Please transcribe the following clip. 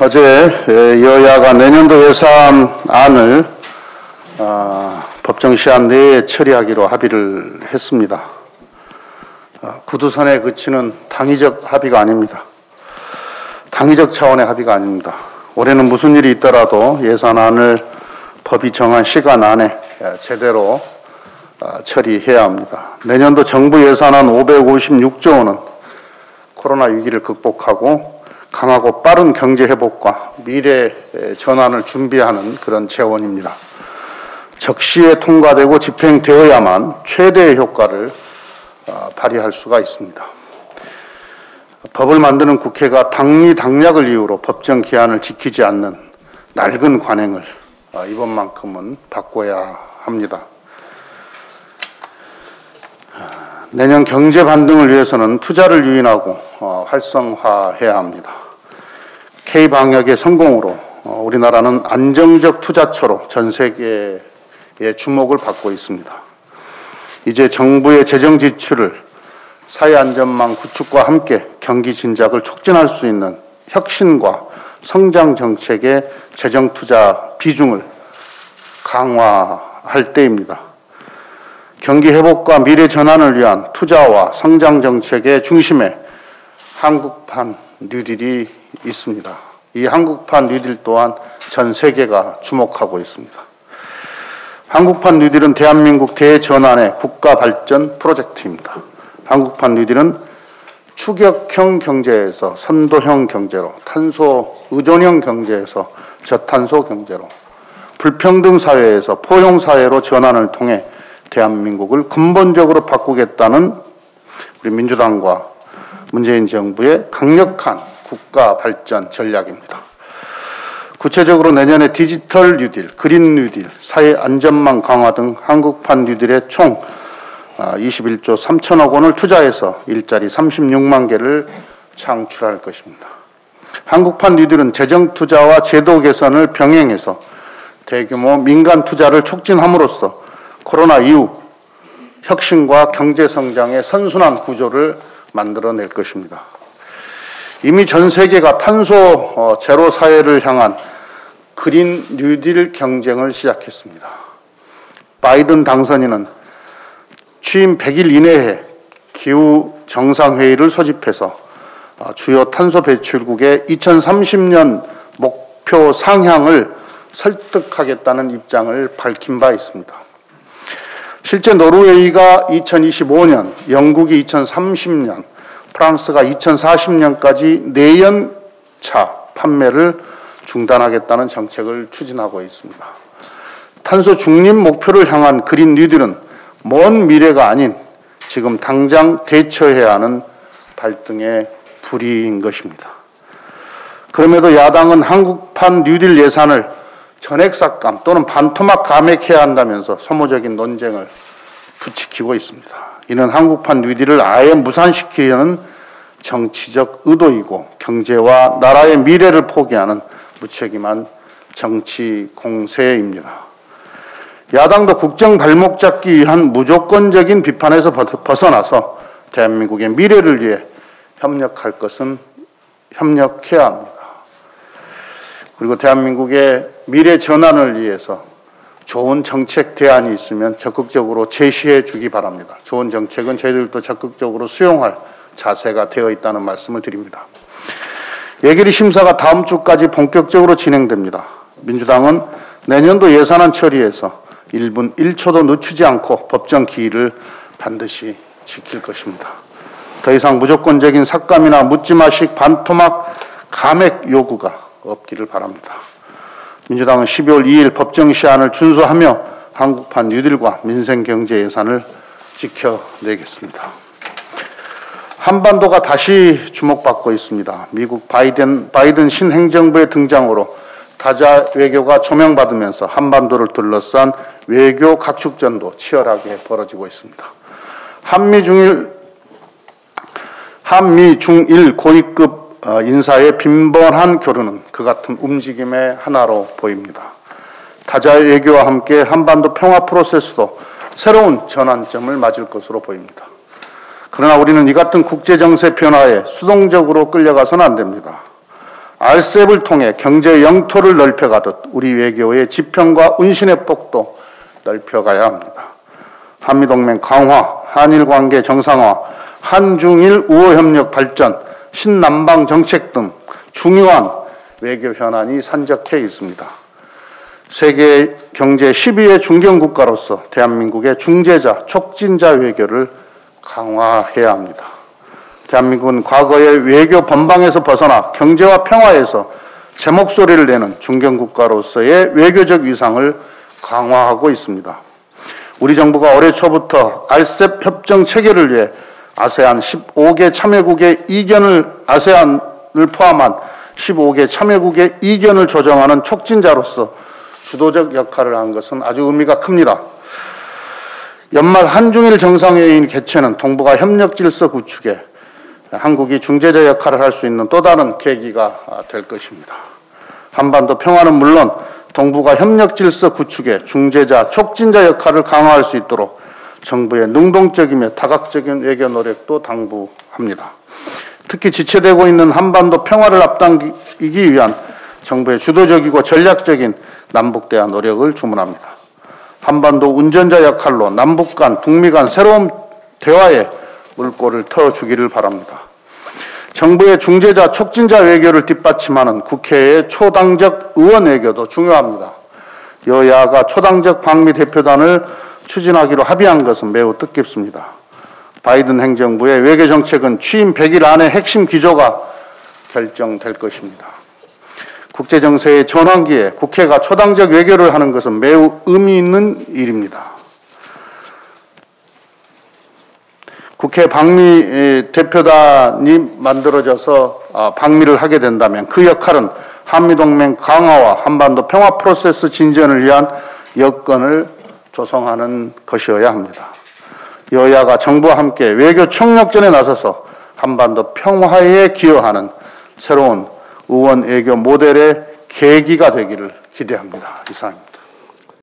어제 여야가 내년도 예산안을 법정 시한 내에 처리하기로 합의를 했습니다. 구두선에 그치는 당위적 합의가 아닙니다. 당위적 차원의 합의가 아닙니다. 올해는 무슨 일이 있더라도 예산안을 법이 정한 시간 안에 제대로 처리해야 합니다. 내년도 정부 예산안 556조 원은 코로나 위기를 극복하고 강하고 빠른 경제 회복과 미래 전환을 준비하는 그런 재원입니다. 적시에 통과되고 집행되어야만 최대의 효과를 발휘할 수가 있습니다. 법을 만드는 국회가 당리당략을 이유로 법정 기한을 지키지 않는 낡은 관행을 이번만큼은 바꿔야 합니다. 내년 경제 반등을 위해서는 투자를 유인하고 활성화해야 합니다. K-방역의 성공으로 우리나라는 안정적 투자처로 전 세계의 주목을 받고 있습니다. 이제 정부의 재정 지출을 사회 안전망 구축과 함께 경기 진작을 촉진할 수 있는 혁신과 성장 정책의 재정 투자 비중을 강화할 때입니다. 경기 회복과 미래 전환을 위한 투자와 성장 정책의 중심에 한국판 뉴딜이 있습니다. 이 한국판 뉴딜 또한 전 세계가 주목하고 있습니다. 한국판 뉴딜은 대한민국 대전환의 국가 발전 프로젝트입니다. 한국판 뉴딜은 추격형 경제에서 선도형 경제로, 탄소 의존형 경제에서 저탄소 경제로, 불평등 사회에서 포용 사회로 전환을 통해 대한민국을 근본적으로 바꾸겠다는 우리 민주당과 문재인 정부의 강력한 국가 발전 전략입니다. 구체적으로 내년에 디지털 뉴딜, 그린 뉴딜, 사회 안전망 강화 등 한국판 뉴딜에 총 21조 3천억 원을 투자해서 일자리 36만 개를 창출할 것입니다. 한국판 뉴딜은 재정 투자와 제도 개선을 병행해서 대규모 민간 투자를 촉진함으로써 코로나 이후 혁신과 경제 성장의 선순환 구조를 만들어낼 것입니다. 이미 전 세계가 탄소 제로 사회를 향한 그린 뉴딜 경쟁을 시작했습니다. 바이든 당선인은 취임 100일 이내에 기후 정상회의를 소집해서 주요 탄소 배출국의 2030년 목표 상향을 설득하겠다는 입장을 밝힌 바 있습니다. 실제 노르웨이가 2025년, 영국이 2030년, 프랑스가 2040년까지 내연차 판매를 중단하겠다는 정책을 추진하고 있습니다. 탄소 중립 목표를 향한 그린 뉴딜은 먼 미래가 아닌 지금 당장 대처해야 하는 발등의 불이인 것입니다. 그럼에도 야당은 한국판 뉴딜 예산을 전액 삭감 또는 반토막 감액해야 한다면서 소모적인 논쟁을 부추기고 있습니다. 이는 한국판 뉴딜을 아예 무산시키려는 정치적 의도이고 경제와 나라의 미래를 포기하는 무책임한 정치 공세입니다. 야당도 국정 발목 잡기 위한 무조건적인 비판에서 벗어나서 대한민국의 미래를 위해 협력할 것은 협력해야 합니다. 그리고 대한민국의 미래 전환을 위해서 좋은 정책 대안이 있으면 적극적으로 제시해 주기 바랍니다. 좋은 정책은 저희들도 적극적으로 수용할 자세가 되어 있다는 말씀을 드립니다. 예결위 심사가 다음 주까지 본격적으로 진행됩니다. 민주당은 내년도 예산안 처리에서 1분 1초도 늦추지 않고 법정 기일을 반드시 지킬 것입니다. 더 이상 무조건적인 삭감이나 묻지마식 반토막 감액 요구가 없기를 바랍니다. 민주당은 12월 2일 법정 시한을 준수하며 한국판 뉴딜과 민생경제 예산을 지켜내겠습니다. 한반도가 다시 주목받고 있습니다. 미국 바이든 신행정부의 등장으로 다자 외교가 조명받으면서 한반도를 둘러싼 외교 각축전도 치열하게 벌어지고 있습니다. 한미 중일 고위급 인사의 빈번한 교류는 그 같은 움직임의 하나로 보입니다. 다자 외교와 함께 한반도 평화 프로세스도 새로운 전환점을 맞을 것으로 보입니다. 그러나 우리는 이 같은 국제정세 변화에 수동적으로 끌려가서는 안 됩니다. RCEP을 통해 경제 영토를 넓혀가듯 우리 외교의 지평과 운신의 폭도 넓혀가야 합니다. 한미동맹 강화, 한일관계 정상화, 한중일 우호협력 발전, 신남방 정책 등 중요한 외교 현안이 산적해 있습니다. 세계 경제 10위의 중견국가로서 대한민국의 중재자, 촉진자 외교를 강화해야 합니다. 대한민국은 과거의 외교 번방에서 벗어나 경제와 평화에서 제 목소리를 내는 중견국가로서의 외교적 위상을 강화하고 있습니다. 우리 정부가 올해 초부터 RCEP 협정 체결을 위해 아세안 15개 참여국의 이견을 아세안을 포함한 15개 참여국의 이견을 조정하는 촉진자로서 주도적 역할을 한 것은 아주 의미가 큽니다. 연말 한중일 정상회의 개최는 동북아 협력 질서 구축에 한국이 중재자 역할을 할 수 있는 또 다른 계기가 될 것입니다. 한반도 평화는 물론 동북아 협력 질서 구축에 중재자, 촉진자 역할을 강화할 수 있도록 정부의 능동적이며 다각적인 외교 노력도 당부합니다. 특히 지체되고 있는 한반도 평화를 앞당기기 위한 정부의 주도적이고 전략적인 남북 대화 노력을 주문합니다. 한반도 운전자 역할로 남북 간, 북미 간 새로운 대화에 물꼬를 터주기를 바랍니다. 정부의 중재자, 촉진자 외교를 뒷받침하는 국회의 초당적 의원 외교도 중요합니다. 여야가 초당적 방미 대표단을 추진하기로 합의한 것은 매우 뜻깊습니다. 바이든 행정부의 외교 정책은 취임 100일 안에 핵심 기조가 결정될 것입니다. 국제 정세의 전환기에 국회가 초당적 외교를 하는 것은 매우 의미 있는 일입니다. 국회 방미 대표단이 만들어져서 방미를 하게 된다면 그 역할은 한미동맹 강화와 한반도 평화 프로세스 진전을 위한 여건을 조성하는 것이어야 합니다. 여야가 정부와 함께 외교 총력전에 나서서 한반도 평화에 기여하는 새로운 의원 외교 모델의 계기가 되기를 기대합니다. 이상입니다.